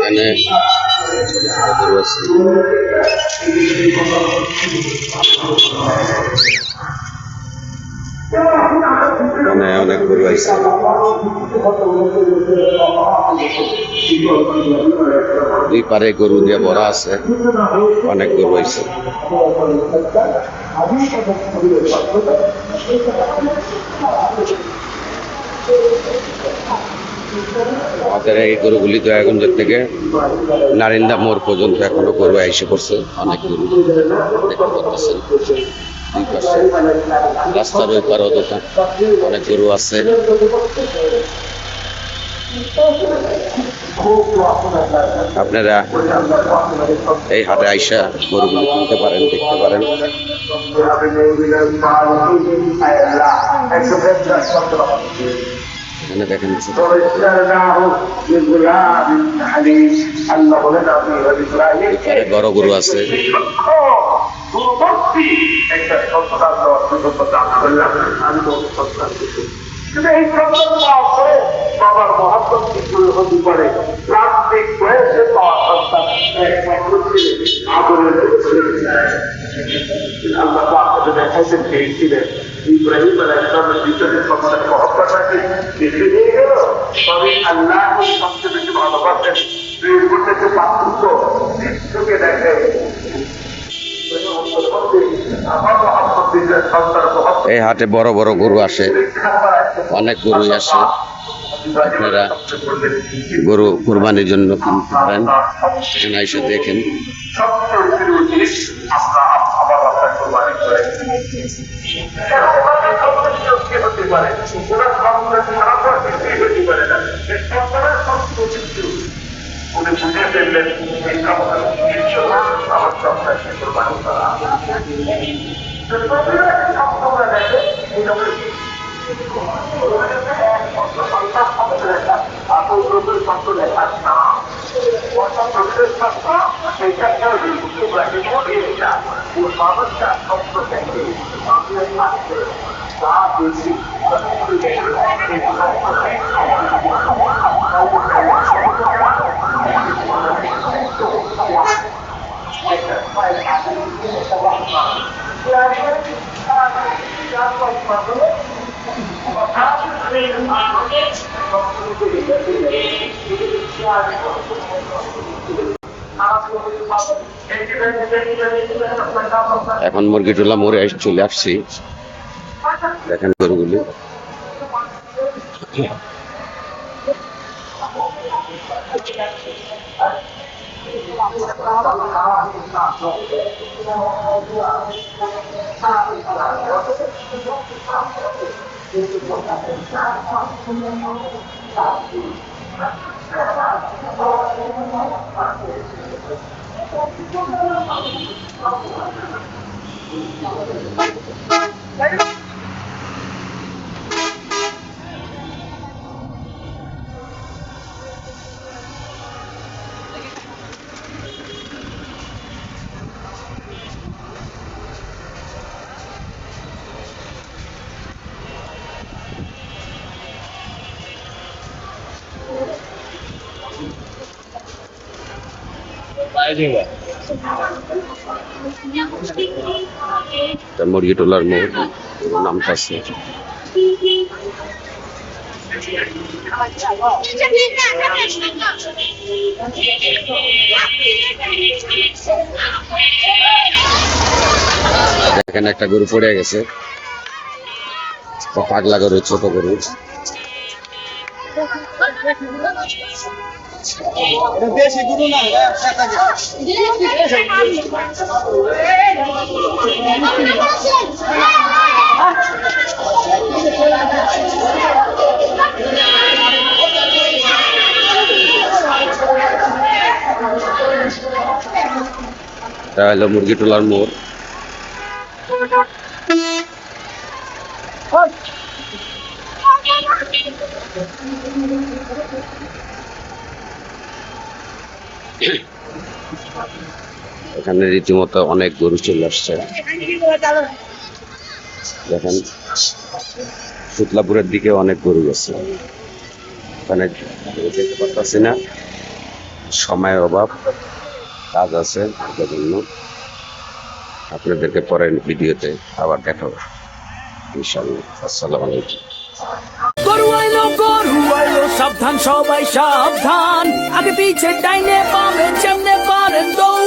এখানে ছোট ছোট গরু আছে। এখানে অনেক গরু আছে। দুই পারে গরু দিয়ে ভরা আছে, অনেক গরু আছে। আমাদের এই গরুগুলি দয়াগঞ্জের থেকে নারিন্দা মোড় পর্যন্ত এখনো গরু এসে পড়ছে, অনেক গরু দেখতে পাচ্ছেন। দুই পাশে রাস্তার ওই পারেও দোকান, অনেক গরু আছে। আপনারা এই হাটে আইসা গরুগুলি কিনতে পারেন, দেখতে পারেন। এখানে দেখেন বড় গরু আছে। এই বাবার মহাত্ম হতে পারে প্রান্তিক বয়সে পাওয়া সন্তান একমাত্র আদরের আল্লাহ দেখাইছেন সেই ছিলেন ইব্রাহিম আলাইহিসসালামের ভিতরে সন্তানের মহব্বতটাকে বেশি হয়ে গেল। তবে আল্লাহ সবচেয়ে বেশি ভালোবাসেন দুই থেকে পার্থক্য বিশ্বকে দেখে। এই হাটে বড় বড় গরু আসে, অনেক গরুই আসে। আপনারা গরু কোরবানির জন্য কিনতে পারেন, এখানে এসে দেখেন। উনি বুঝে ফেললেন আমার সন্তানকে কোরবানি করা এখন মুরগিটোলা মোড়ে চলে আসছি, দেখেন গরুগুলি। মুরগিটোলার মোড় নামটা আছে। দেখেন একটা গরু পড়ে গেছে, পাগলা গরু, ছোট গরু। দেশি গরু না, এটা হলো মুরগিটোলার মোড়। এখানে রীতিমতো অনেক গরু চলে আসছে। দেখেন শুক্লাপুরের দিকে অনেক গরু গেছে, ওখানে যেতে পারতেছি না। সময়ের অভাব, কাজ আছে, সেজন্য আপনাদেরকে পরের ভিডিওতে আবার দেখাবো ইনশাআল্লাহ। আসসালামু আলাইকুম। গরু আইলো সাবধান, সবাই সাবধান, আগে পিছে ডাইনে বামে যেমনে পারেন দৌড়।